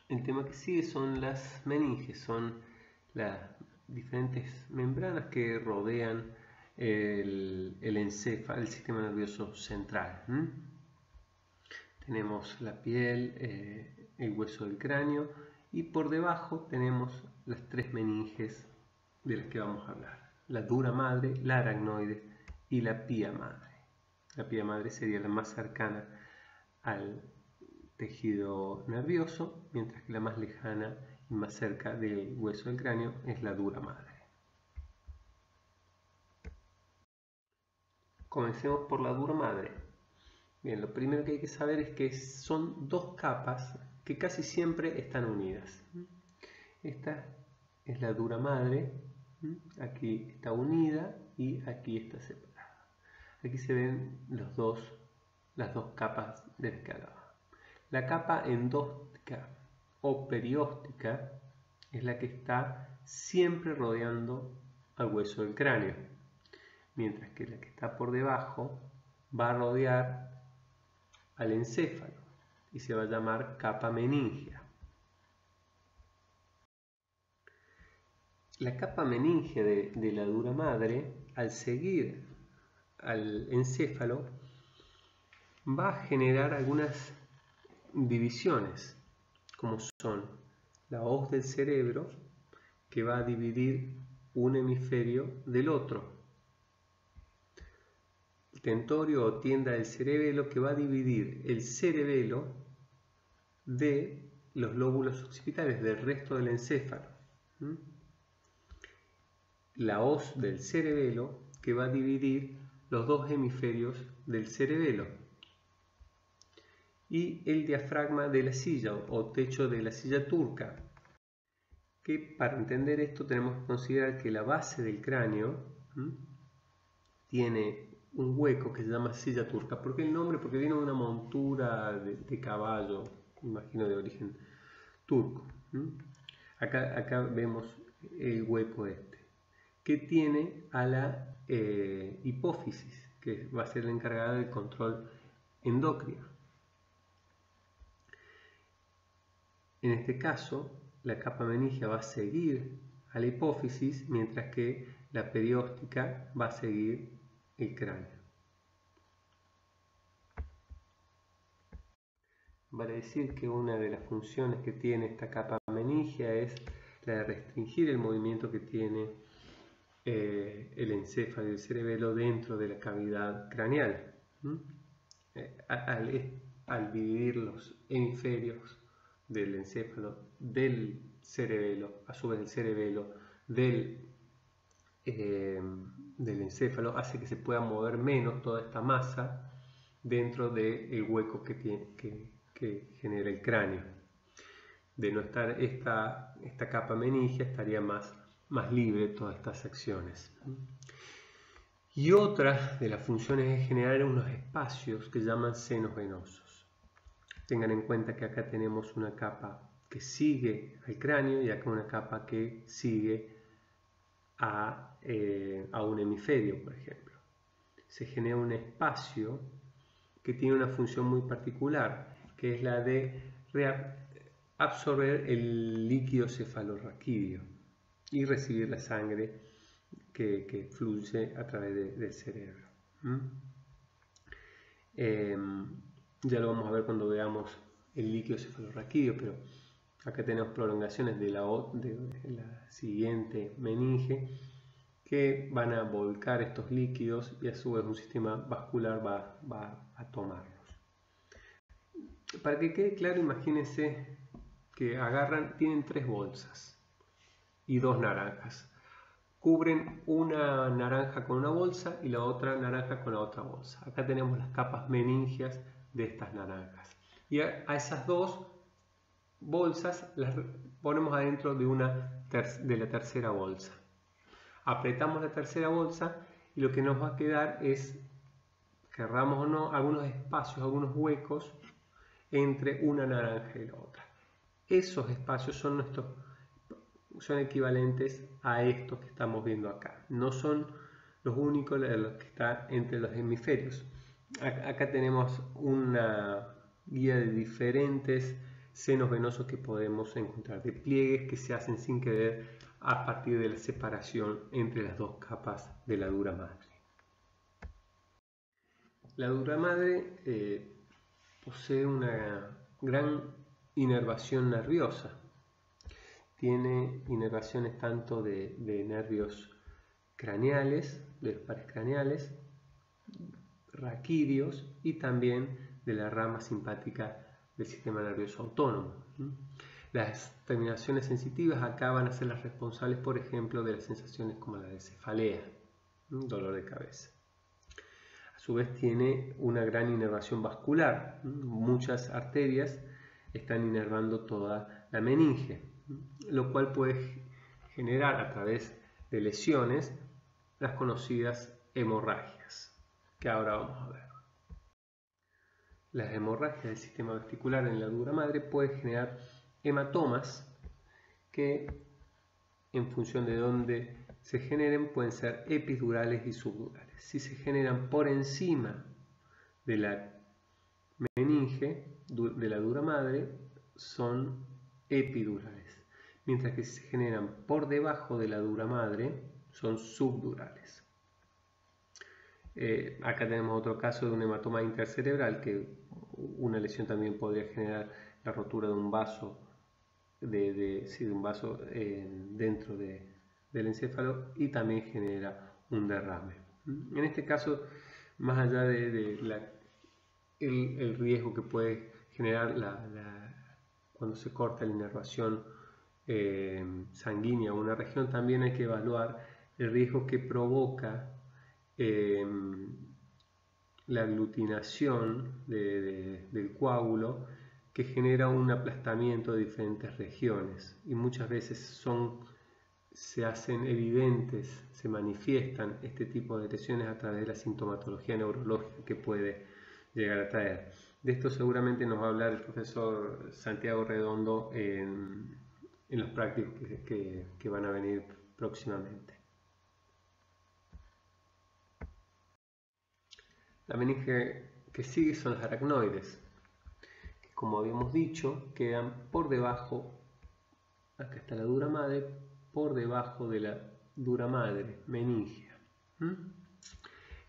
El tema que sigue son las meninges, son las diferentes membranas que rodean el encéfalo, el sistema nervioso central. Tenemos la piel, el hueso del cráneo y por debajo tenemos las tres meninges de las que vamos a hablar: la dura madre, la aracnoide y la pía madre. La pía madre sería la más cercana al tejido nervioso, mientras que la más lejana y más cerca del hueso del cráneo es la dura madre. Comencemos por la dura madre. Bien, lo primero que hay que saber es que son dos capas que casi siempre están unidas. Esta es la dura madre, aquí está unida y aquí está separada. Aquí se ven las dos capas de las que hablaba. La capa endóstica o perióstica es la que está siempre rodeando al hueso del cráneo, mientras que la que está por debajo va a rodear al encéfalo y se va a llamar capa meningea. La capa meningea de la dura madre, al seguir al encéfalo, va a generar algunas divisiones, como son la hoz del cerebro, que va a dividir un hemisferio del otro, el tentorio o tienda del cerebelo, que va a dividir el cerebelo de los lóbulos occipitales, del resto del encéfalo. La hoz del cerebelo, que va a dividir los dos hemisferios del cerebelo. Y el diafragma de la silla o techo de la silla turca, que para entender esto tenemos que considerar que la base del cráneo tiene un hueco que se llama silla turca. ¿Por qué el nombre? Porque viene de una montura de caballo, imagino de origen turco. Acá vemos el hueco este, que tiene a la hipófisis, que va a ser la encargada del control endocrino. En este caso, la capa meningea va a seguir a la hipófisis, mientras que la perióstica va a seguir el cráneo. Vale decir que una de las funciones que tiene esta capa meningea es la de restringir el movimiento que tiene el encéfalo y el cerebelo dentro de la cavidad craneal. Al dividir los hemisferios del encéfalo, del cerebelo, a su vez el cerebelo del encéfalo, hace que se pueda mover menos toda esta masa dentro del hueco que genera el cráneo. De no estar esta capa meningea, estaría más libre todas estas acciones. Y otra de las funciones es generar unos espacios que llaman senos venosos. Tengan en cuenta que acá tenemos una capa que sigue al cráneo y acá una capa que sigue a un hemisferio, por ejemplo. Se genera un espacio que tiene una función muy particular, que es la de absorber el líquido cefalorraquídeo y recibir la sangre que fluye a través del cerebro. Ya lo vamos a ver cuando veamos el líquido cefalorraquídeo, pero acá tenemos prolongaciones de la siguiente meninge que van a volcar estos líquidos y a su vez un sistema vascular va a tomarlos. Para que quede claro, imagínense que tienen tres bolsas y dos naranjas. Cubren una naranja con una bolsa y la otra naranja con la otra bolsa. Acá tenemos las capas meningeas de estas naranjas. Y a esas dos bolsas las ponemos adentro de la tercera bolsa. Apretamos la tercera bolsa y lo que nos va a quedar es, querramos o no, algunos espacios, algunos huecos entre una naranja y la otra. Esos espacios son equivalentes a estos que estamos viendo acá. No son los únicos los que están entre los hemisferios. Acá tenemos una guía de diferentes senos venosos que podemos encontrar, de pliegues que se hacen sin querer a partir de la separación entre las dos capas de la dura madre. La dura madre posee una gran inervación nerviosa. Tiene inervaciones tanto de nervios craneales, de los pares craneales, raquídeos y también de la rama simpática del sistema nervioso autónomo. Las terminaciones sensitivas acá van a ser las responsables, por ejemplo, de las sensaciones como la de cefalea, dolor de cabeza. A su vez tiene una gran inervación vascular. Muchas arterias están inervando toda la meninge, lo cual puede generar a través de lesiones las conocidas hemorragias, que ahora vamos a ver. Las hemorragias del sistema vestibular en la dura madre pueden generar hematomas que, en función de dónde se generen, pueden ser epidurales y subdurales. Si se generan por encima de la meninge de la dura madre, son epidurales, mientras que si se generan por debajo de la dura madre, son subdurales. Acá tenemos otro caso de un hematoma intercerebral, que una lesión también podría generar la rotura de un vaso, dentro del encéfalo, y también genera un derrame. En este caso, más allá de el riesgo que puede generar cuando se corta la inervación sanguínea a una región, también hay que evaluar el riesgo que provoca la aglutinación del coágulo, que genera un aplastamiento de diferentes regiones, y muchas veces se hacen evidentes, se manifiestan este tipo de lesiones a través de la sintomatología neurológica que puede llegar a traer. De esto seguramente nos va a hablar el profesor Santiago Redondo en los prácticos que van a venir próximamente. La meninge que sigue son las aracnoides, que, como habíamos dicho, quedan por debajo, acá está la dura madre, por debajo de la dura madre meningea.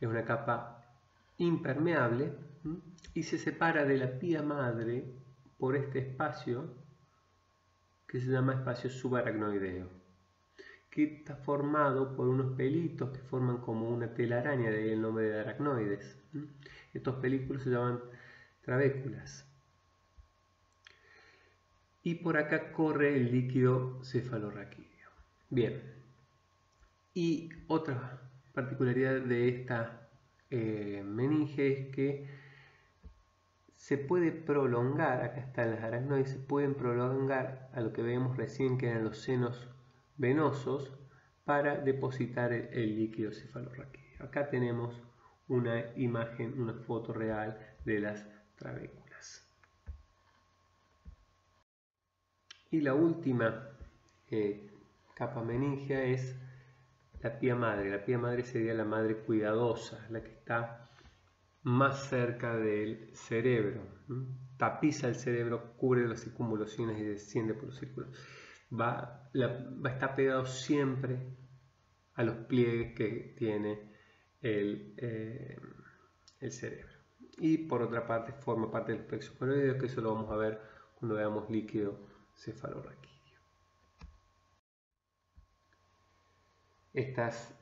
Es una capa impermeable y se separa de la pía madre por este espacio que se llama espacio subaracnoideo, que está formado por unos pelitos que forman como una telaraña, de ahí el nombre de aracnoides. Estos películos se llaman trabéculas. Y por acá corre el líquido cefalorraquídeo. Bien, y otra particularidad de esta meninge es que se puede prolongar, acá están las aracnoides, se pueden prolongar a lo que vemos recién, que eran los senos venosos, para depositar el líquido cefalorraquídeo. Acá tenemos una imagen, una foto real de las trabéculas. Y la última capa meningea es la pía madre. La pía madre sería la madre cuidadosa, la que está más cerca del cerebro. Tapiza el cerebro, cubre las circunvoluciones y desciende por los círculos. Va a estar pegado siempre a los pliegues que tiene el cerebro. Y por otra parte forma parte del plexo coroideo, que eso lo vamos a ver cuando veamos líquido cefalorraquídeo. Estas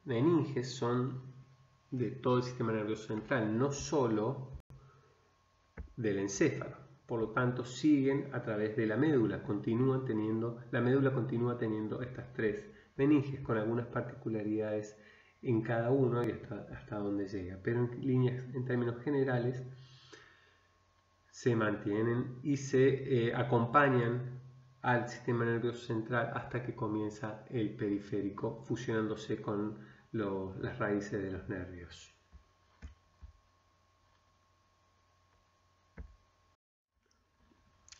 meninges son de todo el sistema nervioso central, no solo del encéfalo. Por lo tanto, siguen a través de la médula. La médula continúa teniendo estas tres meninges, con algunas particularidades en cada uno y hasta donde llega. Pero en términos generales, se mantienen y se acompañan al sistema nervioso central hasta que comienza el periférico, fusionándose con las raíces de los nervios.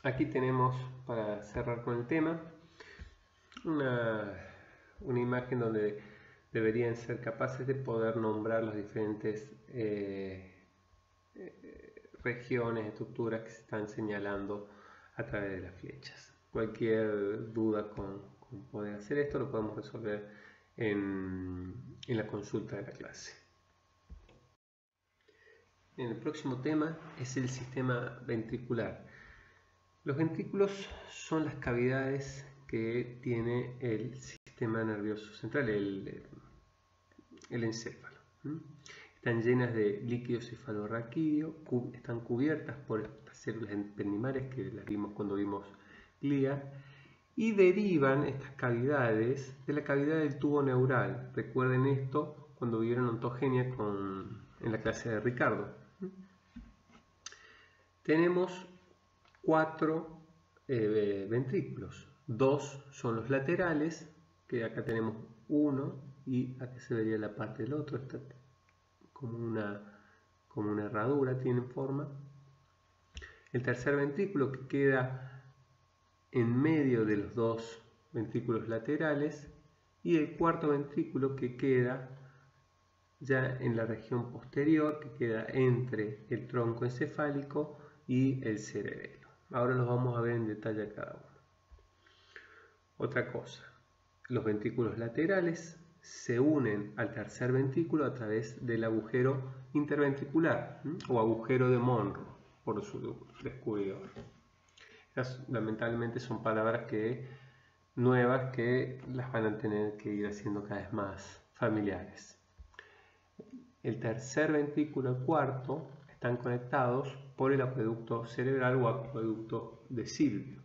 Aquí tenemos, para cerrar con el tema, una imagen donde deberían ser capaces de poder nombrar los diferentes regiones, estructuras que se están señalando a través de las flechas. Cualquier duda con poder hacer esto lo podemos resolver en la consulta de la clase. El próximo tema es el sistema ventricular. Los ventrículos son las cavidades que tiene el sistema nervioso central, el encéfalo. Están llenas de líquido cefalorraquídeo, están cubiertas por estas células endopendimarias que las vimos cuando vimos glía, y derivan estas cavidades de la cavidad del tubo neural. Recuerden esto cuando vieron ontogenia en la clase de Ricardo. Tenemos 4 ventrículos. 2 son los laterales, que acá tenemos uno y acá se vería la parte del otro. Está como una herradura, tiene forma. El tercer ventrículo que queda en medio de los 2 ventrículos laterales, y el cuarto ventrículo que queda ya en la región posterior, que queda entre el tronco encefálico y el cerebelo. Ahora los vamos a ver en detalle a cada uno. Otra cosa, los ventrículos laterales se unen al tercer ventrículo a través del agujero interventricular o agujero de Monro por su descubridor. Estas lamentablemente son palabras nuevas que las van a tener que ir haciendo cada vez más familiares. El tercer ventrículo y el cuarto están conectados por el acueducto cerebral o acueducto de Silvio.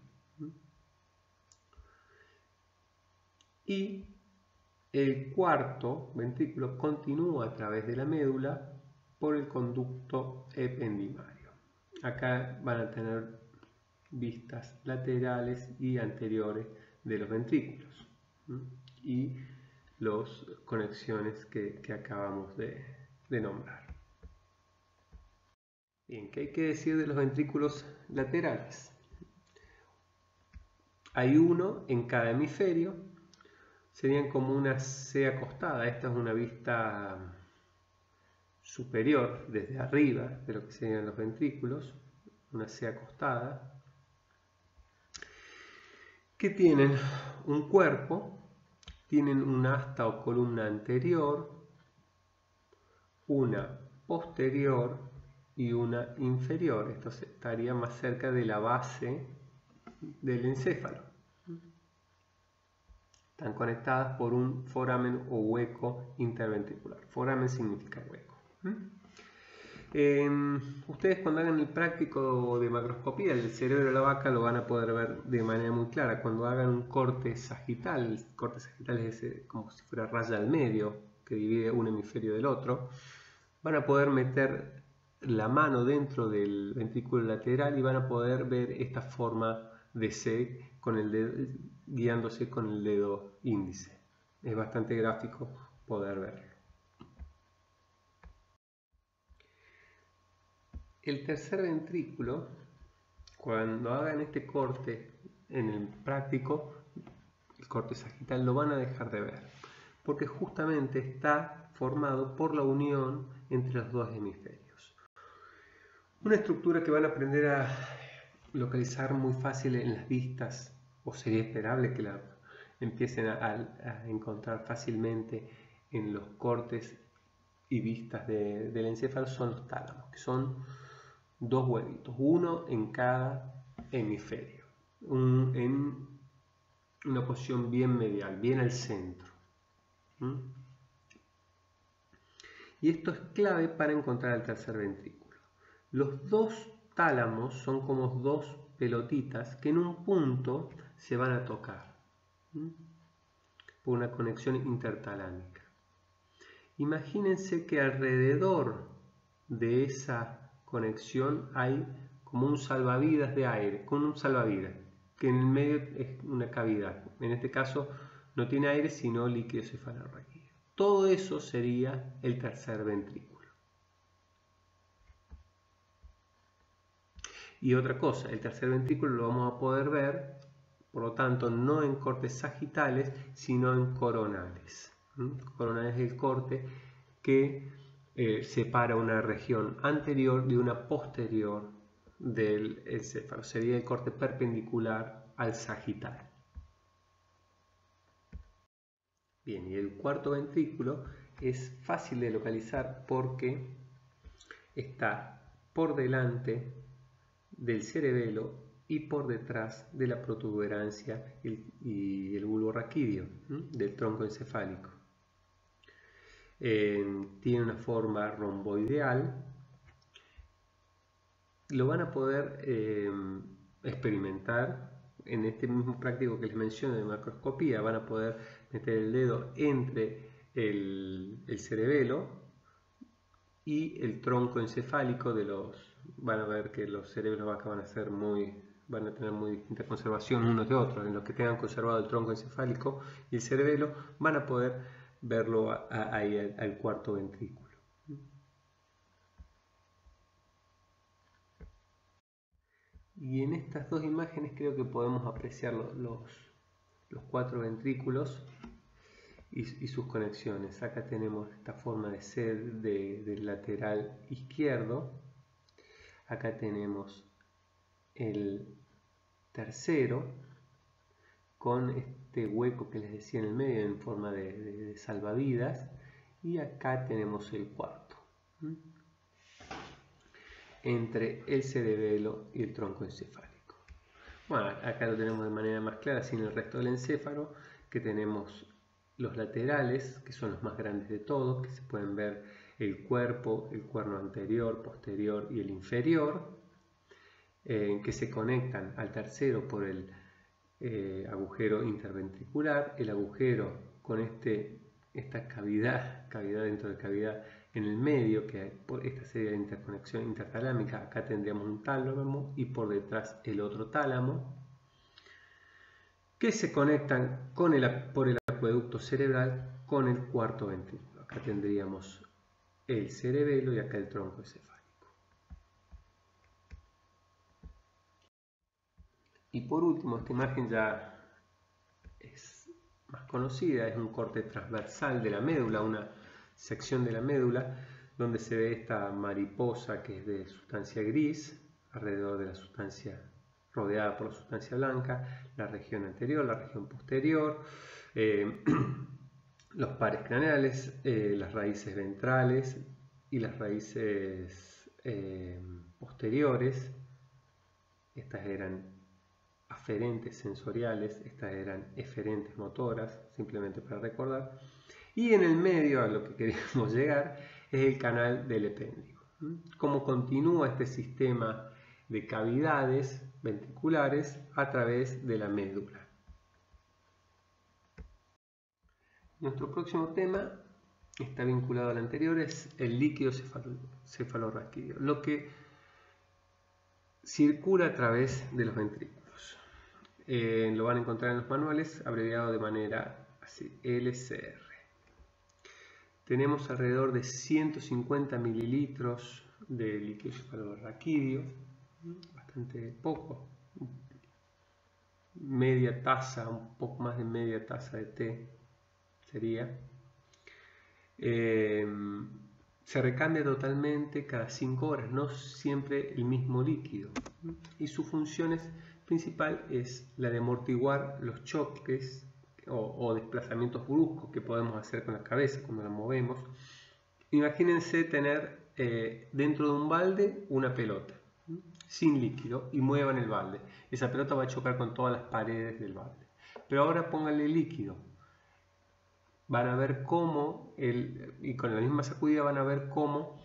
Y el cuarto ventrículo continúa a través de la médula por el conducto ependimario. Acá van a tener vistas laterales y anteriores de los ventrículos y las conexiones que acabamos de nombrar. Bien, ¿qué hay que decir de los ventrículos laterales? Hay uno en cada hemisferio, serían como una C acostada. Esta es una vista superior desde arriba de lo que serían los ventrículos, una C acostada, que tienen un cuerpo, tienen una asta o columna anterior, una posterior y una inferior. Esto estaría más cerca de la base del encéfalo. Están conectadas por un foramen o hueco interventricular. Foramen significa hueco. Ustedes cuando hagan el práctico de macroscopía del cerebro de la vaca lo van a poder ver de manera muy clara. Cuando hagan un corte sagital, el corte sagital es como si fuera raya al medio que divide un hemisferio del otro, van a poder meter la mano dentro del ventrículo lateral y van a poder ver esta forma de C con el dedo, guiándose con el dedo índice. Es bastante gráfico poder verlo. El tercer ventrículo, cuando hagan este corte en el práctico, el corte sagital, lo van a dejar de ver, porque justamente está formado por la unión entre los 2 hemisferios. Una estructura que van a aprender a localizar muy fácil en las vistas, o sería esperable que la empiecen a encontrar fácilmente en los cortes y vistas del encéfalo, son los tálamos, que son 2 huevitos, uno en cada hemisferio, en una posición bien medial, bien al centro. Y esto es clave para encontrar el tercer ventrículo. Los 2 tálamos son como 2 pelotitas que en un punto se van a tocar por una conexión intertalámica. Imagínense que alrededor de esa conexión hay como un salvavidas de aire, con un salvavidas, que en el medio es una cavidad. En este caso no tiene aire sino líquido cefalorraquídeo. Todo eso sería el tercer ventrículo. Y otra cosa, el tercer ventrículo lo vamos a poder ver, por lo tanto, no en cortes sagitales, sino en coronales. Coronales es el corte que separa una región anterior de una posterior del encéfalo. Sería el corte perpendicular al sagital. Bien, y el cuarto ventrículo es fácil de localizar porque está por delante del cerebelo y por detrás de la protuberancia y el bulbo raquídeo del tronco encefálico. Tiene una forma romboideal. Lo van a poder experimentar en este mismo práctico que les menciono de macroscopía. Van a poder meter el dedo entre el cerebelo y el tronco encefálico van a ver que los cerebros acá van a tener muy distinta conservación unos de otros. En los que tengan conservado el tronco encefálico y el cerebelo van a poder verlo ahí al cuarto ventrículo. Y en estas dos imágenes creo que podemos apreciar los cuatro ventrículos y sus conexiones. Acá tenemos esta forma de ser del lateral izquierdo. Acá tenemos el tercero con este hueco que les decía en el medio en forma de salvavidas, y acá tenemos el cuarto entre el cerebelo y el tronco encefálico. Bueno, acá lo tenemos de manera más clara sin el resto del encéfalo, que tenemos los laterales, que son los más grandes de todos, que se pueden ver el cuerpo, el cuerno anterior, posterior y el inferior, que se conectan al tercero por el agujero interventricular, el agujero con esta cavidad dentro de cavidad en el medio, que por esta serie de interconexión intertalámica. Acá tendríamos un tálamo y por detrás el otro tálamo, que se conectan por el acueducto cerebral con el cuarto ventrículo. Acá tendríamos el cerebelo y acá el tronco encefálico. Y por último, esta imagen ya es más conocida, es un corte transversal de la médula, una sección de la médula donde se ve esta mariposa que es de sustancia gris alrededor de la sustancia, rodeada por la sustancia blanca, la región anterior, la región posterior, los pares craneales, las raíces ventrales y las raíces posteriores. Estas eran aferentes sensoriales, estas eran eferentes motoras, simplemente para recordar. Y en el medio, a lo que queríamos llegar, es el canal del epéndigo. Cómo continúa este sistema de cavidades ventriculares a través de la médula. Nuestro próximo tema está vinculado al anterior, es el líquido cefalorraquídeo, lo que circula a través de los ventrículos. Lo van a encontrar en los manuales abreviado de manera así, LCR. Tenemos alrededor de 150 mililitros de líquido cefalorraquídeo, bastante poco, media taza, un poco más de media taza de té sería. Se recambia totalmente cada 5 horas, no siempre el mismo líquido, y su función principal es la de amortiguar los choques o desplazamientos bruscos que podemos hacer con la cabeza cuando la movemos. Imagínense tener dentro de un balde una pelota sin líquido y muevan el balde. Esa pelota va a chocar con todas las paredes del balde. Pero ahora pónganle líquido. Van a ver cómo, y con la misma sacudida van a ver cómo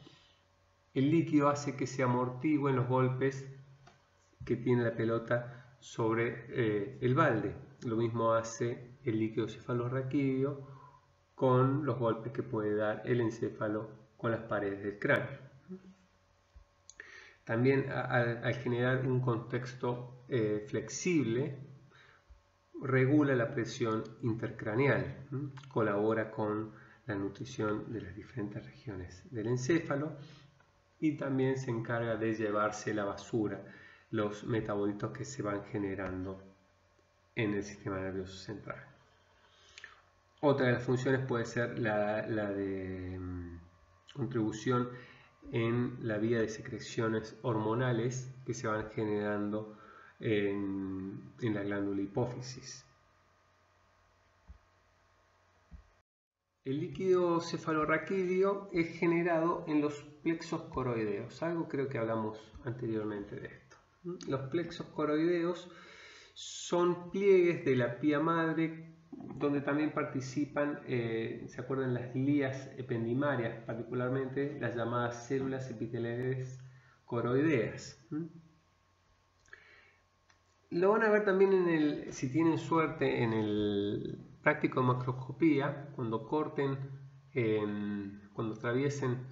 el líquido hace que se amortigüen los golpes que tiene la pelota sobre el balde. Lo mismo hace el líquido cefalorraquídeo con los golpes que puede dar el encéfalo con las paredes del cráneo. También al generar un contexto flexible, regula la presión intercraneal, colabora con la nutrición de las diferentes regiones del encéfalo y también se encarga de llevarse la basura, los metabolitos que se van generando en el sistema nervioso central. Otra de las funciones puede ser la de contribución en la vía de secreciones hormonales que se van generando en la glándula hipófisis. El líquido cefalorraquídeo es generado en los plexos coroideos, algo creo que hablamos anteriormente de esto. Los plexos coroideos son pliegues de la pía madre donde también participan, ¿se acuerdan? Las glías ependimarias, particularmente las llamadas células epiteliales coroideas. Lo van a ver también si tienen suerte, en el práctico de macroscopía, cuando cuando atraviesen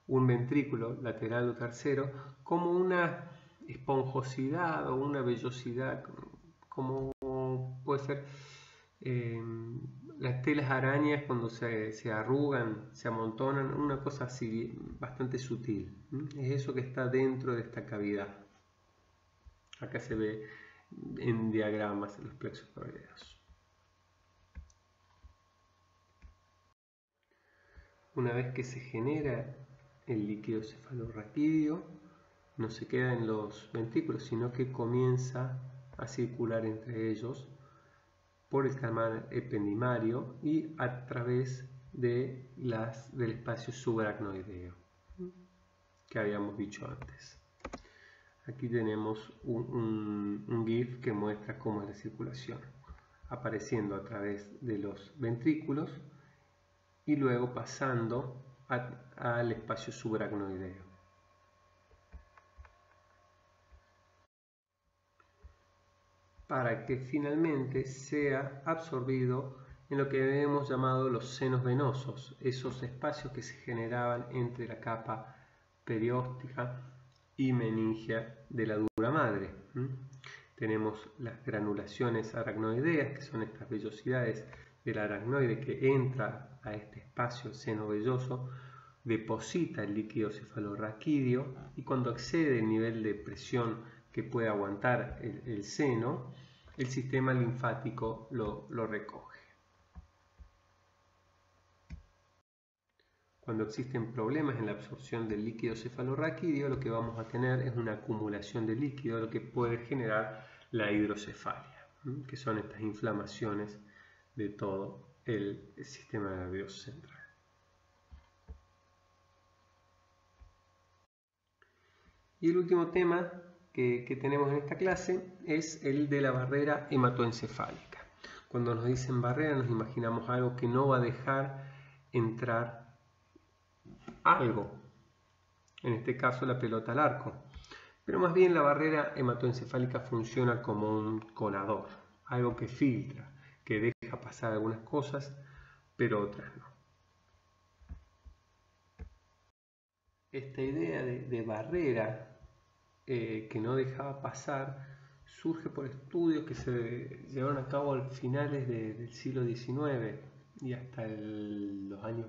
un ventrículo lateral o tercero, como una esponjosidad o una vellosidad, como puede ser las telas arañas cuando se arrugan, se amontonan, una cosa así bastante sutil. Es eso que está dentro de esta cavidad. Acá se ve en diagramas los plexos coroideos. Una vez que se genera el líquido cefalorraquídeo, no se queda en los ventrículos, sino que comienza a circular entre ellos por el canal ependimario y a través del espacio subaracnoideo que habíamos dicho antes. Aquí tenemos un GIF que muestra cómo es la circulación, apareciendo a través de los ventrículos y luego pasando al espacio subaracnoideo. Para que finalmente sea absorbido en lo que hemos llamado los senos venosos, esos espacios que se generaban entre la capa perióstica y meningia de la dura madre. Tenemos las granulaciones aracnoideas, que son estas vellosidades del aracnoide que entra a este espacio, el seno velloso, deposita el líquido cefalorraquídeo y cuando excede el nivel de presión que puede aguantar el seno, el sistema linfático lo recoge. Cuando existen problemas en la absorción del líquido cefalorraquídeo, lo que vamos a tener es una acumulación de líquido, lo que puede generar la hidrocefalia, que son estas inflamaciones de todo el sistema nervioso central. Y el último tema que tenemos en esta clase es el de la barrera hematoencefálica. Cuando nos dicen barrera nos imaginamos algo que no va a dejar entrar algo, en este caso la pelota al arco, pero más bien la barrera hematoencefálica funciona como un colador, algo que filtra, que deja pasar algunas cosas, pero otras no. Esta idea de barrera que no dejaba pasar surge por estudios que se llevaron a cabo a finales del siglo XIX y hasta los años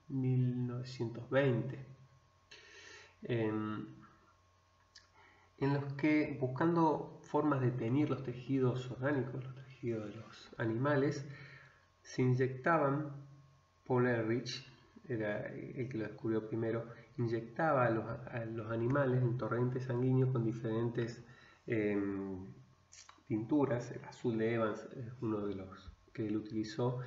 1920, en los que, buscando formas de teñir los tejidos orgánicos, los tejidos de los animales, se inyectaban. Paul Ehrlich era el que lo descubrió primero, inyectaba a los animales en torrente sanguíneo con diferentes pinturas. El azul de Evans es uno de los que él utilizó,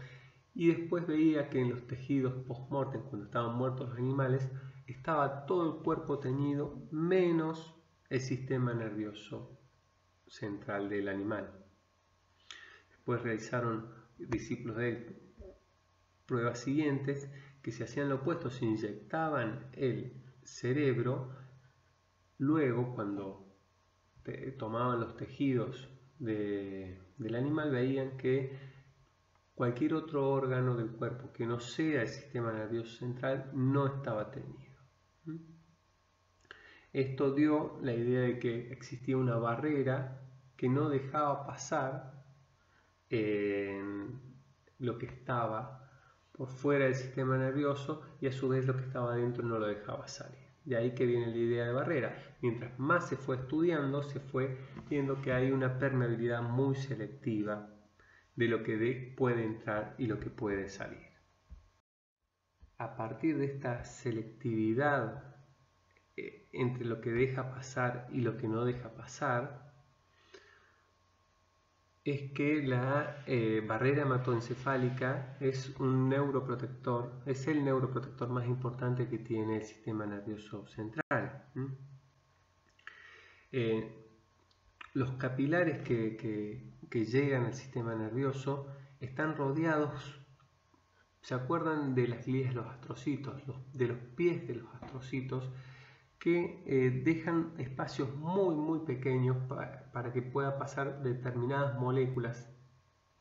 y después veía que en los tejidos post-mortem, cuando estaban muertos los animales, estaba todo el cuerpo teñido menos el sistema nervioso central del animal. Después realizaron discípulos de él pruebas siguientes que se hacían lo opuesto, se inyectaban el cerebro, luego cuando tomaban los tejidos del animal veían que cualquier otro órgano del cuerpo que no sea el sistema nervioso central no estaba teñido. Esto dio la idea de que existía una barrera que no dejaba pasar lo que estaba por fuera del sistema nervioso y a su vez lo que estaba dentro no lo dejaba salir. De ahí que viene la idea de barrera. Mientras más se fue estudiando, se fue viendo que hay una permeabilidad muy selectiva de lo que puede entrar y lo que puede salir. a partir de esta selectividad entre lo que deja pasar y lo que no deja pasar, es que la barrera hematoencefálica es un neuroprotector, es el neuroprotector más importante que tiene el sistema nervioso central. Los capilares que llegan al sistema nervioso están rodeados, ¿se acuerdan de las glías de los astrocitos? De los pies de los astrocitos, que dejan espacios muy pequeños para que pueda pasar determinadas moléculas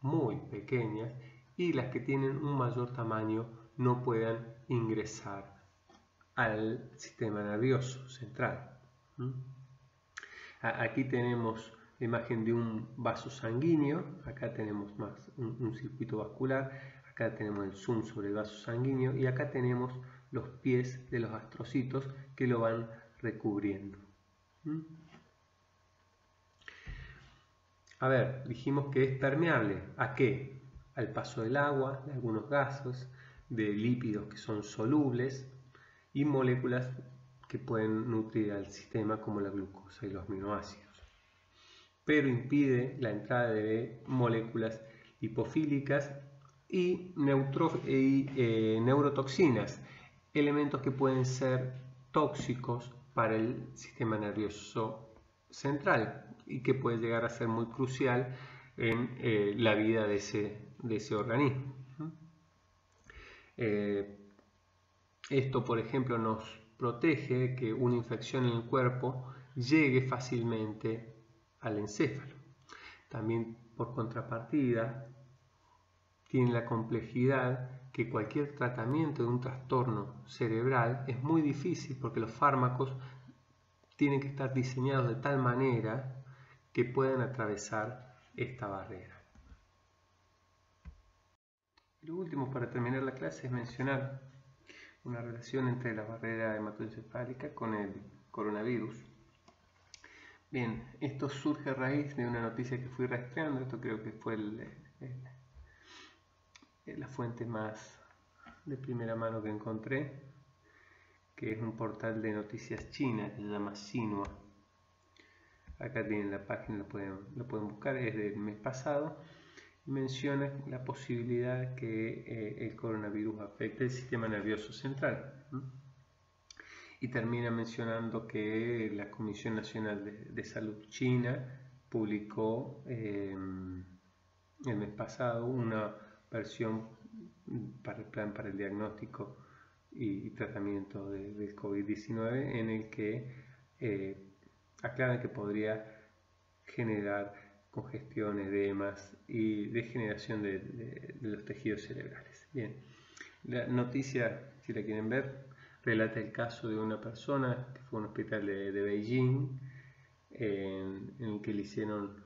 muy pequeñas y las que tienen un mayor tamaño no puedan ingresar al sistema nervioso central. Aquí tenemos la imagen de un vaso sanguíneo, acá tenemos más un circuito vascular, acá tenemos el zoom sobre el vaso sanguíneo y acá tenemos los pies de los astrocitos que lo van recubriendo. A ver, dijimos que es permeable. ¿A qué? Al paso del agua, de algunos gases, de lípidos que son solubles y moléculas que pueden nutrir al sistema como la glucosa y los aminoácidos. Pero impide la entrada de moléculas lipofílicas y neurotoxinas, elementos que pueden ser tóxicos para el sistema nervioso central y que puede llegar a ser muy crucial en la vida de ese organismo. Esto, por ejemplo, nos protege que una infección en el cuerpo llegue fácilmente al encéfalo. También, por contrapartida, tiene la complejidad que cualquier tratamiento de un trastorno cerebral es muy difícil porque los fármacos tienen que estar diseñados de tal manera que puedan atravesar esta barrera. Lo último para terminar la clase es mencionar una relación entre la barrera hematoencefálica con el coronavirus. Bien, esto surge a raíz de una noticia que fui rastreando, esto creo que fue la fuente más de primera mano que encontré, que es un portal de noticias china que se llama Xinhua. Acá tienen la página, lo pueden buscar, es del mes pasado y menciona la posibilidad que el coronavirus afecte el sistema nervioso central. Y termina mencionando que la Comisión Nacional de Salud China publicó el mes pasado una versión para el plan para el diagnóstico y tratamiento del COVID-19 en el que aclaran que podría generar congestión, edemas y degeneración de los tejidos cerebrales. Bien, la noticia, si la quieren ver, relata el caso de una persona que fue a un hospital de Beijing en el que le hicieron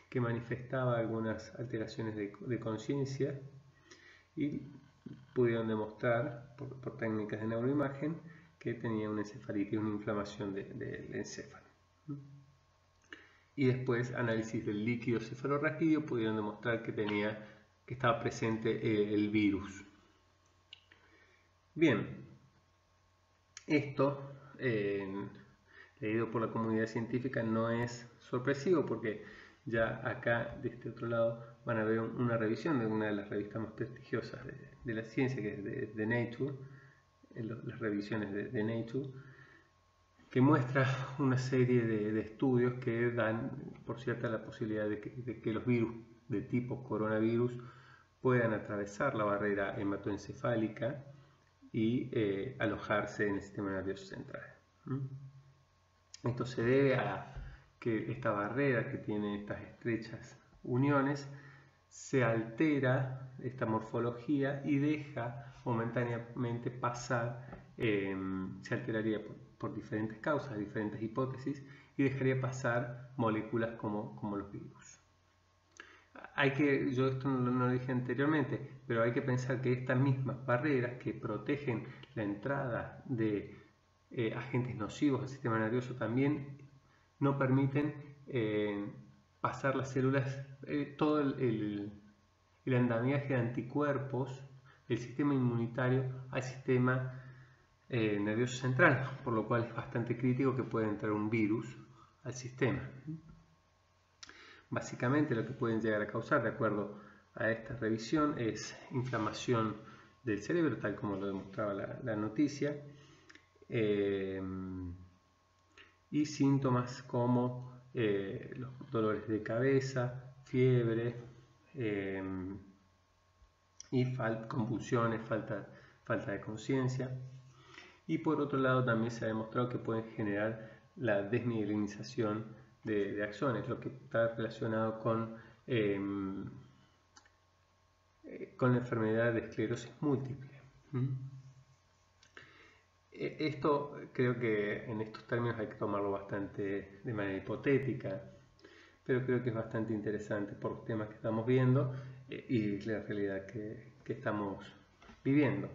que manifestaba algunas alteraciones de conciencia y pudieron demostrar por técnicas de neuroimagen que tenía una encefalitis, una inflamación del encéfalo. Y después análisis del líquido cefalorraquídeo pudieron demostrar que estaba presente el virus. Bien, esto leído por la comunidad científica no es sorpresivo porque ya acá de este otro lado van a ver una revisión de una de las revistas más prestigiosas de la ciencia, que es de Nature, las revisiones de Nature, que muestra una serie de estudios que dan por cierta la posibilidad de que los virus de tipo coronavirus puedan atravesar la barrera hematoencefálica y alojarse en el sistema nervioso central. Esto se debe a que esta barrera que tiene estas estrechas uniones se altera esta morfología y deja momentáneamente pasar, se alteraría por diferentes causas, diferentes hipótesis, y dejaría pasar moléculas como los virus. Yo esto no lo dije anteriormente, pero hay que pensar que estas mismas barreras que protegen la entrada de agentes nocivos al sistema nervioso también no permiten pasar las células, todo el andamiaje de anticuerpos el sistema inmunitario al sistema nervioso central, por lo cual es bastante crítico que pueda entrar un virus al sistema. Básicamente lo que pueden llegar a causar, de acuerdo a esta revisión, es inflamación del cerebro, tal como lo demostraba la noticia, y síntomas como los dolores de cabeza, fiebre y convulsiones, falta de conciencia. Y por otro lado también se ha demostrado que pueden generar la desmielinización de axones, lo que está relacionado con la enfermedad de esclerosis múltiple. Esto creo que en estos términos hay que tomarlo bastante de manera hipotética, pero creo que es bastante interesante por los temas que estamos viendo y la realidad que estamos viviendo.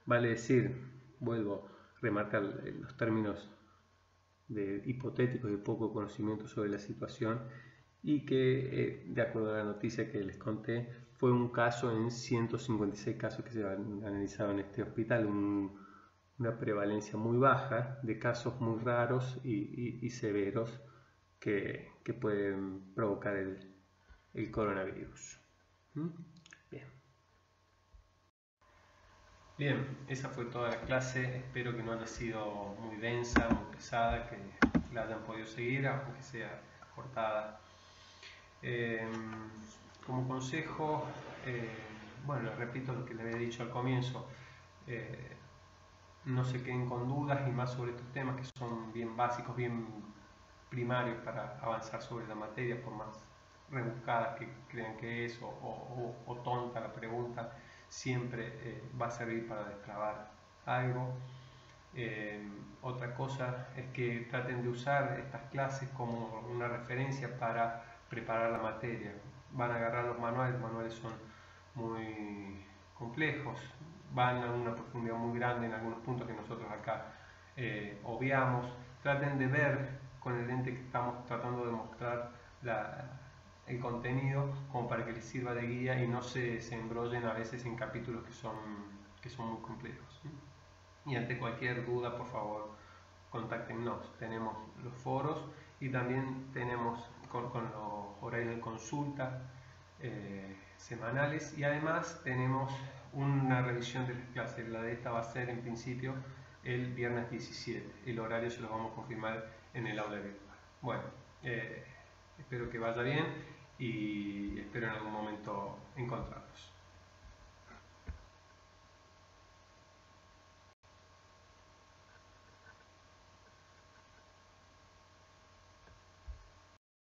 Vale decir, vuelvo a remarcar los términos hipotéticos y poco conocimiento sobre la situación, y que de acuerdo a la noticia que les conté fue un caso en 156 casos que se han analizado en este hospital, una prevalencia muy baja de casos muy raros y severos que pueden provocar el coronavirus. Bien, esa fue toda la clase. Espero que no haya sido muy densa, muy pesada, que la hayan podido seguir, aunque sea cortada. Como consejo, bueno, les repito lo que les había dicho al comienzo, no se queden con dudas, y más sobre estos temas que son bien básicos, bien primarios para avanzar sobre la materia, por más rebuscada que crean que es o tonta la pregunta, siempre va a servir para destrabar algo. Otra cosa es que traten de usar estas clases como una referencia para preparar la materia. Van a agarrar los manuales son muy complejos, van a una profundidad muy grande en algunos puntos que nosotros acá obviamos. Traten de ver con el lente que estamos tratando de mostrar el contenido, como para que les sirva de guía y no se embrollen a veces en capítulos que son muy complejos. Y ante cualquier duda, por favor, contáctenos. Tenemos los foros y también tenemos con los horarios de consulta semanales, y además tenemos una revisión de las clases. La de esta va a ser en principio el viernes 17. El horario se lo vamos a confirmar en el aula virtual. Bueno, espero que vaya bien y espero en algún momento encontrarnos.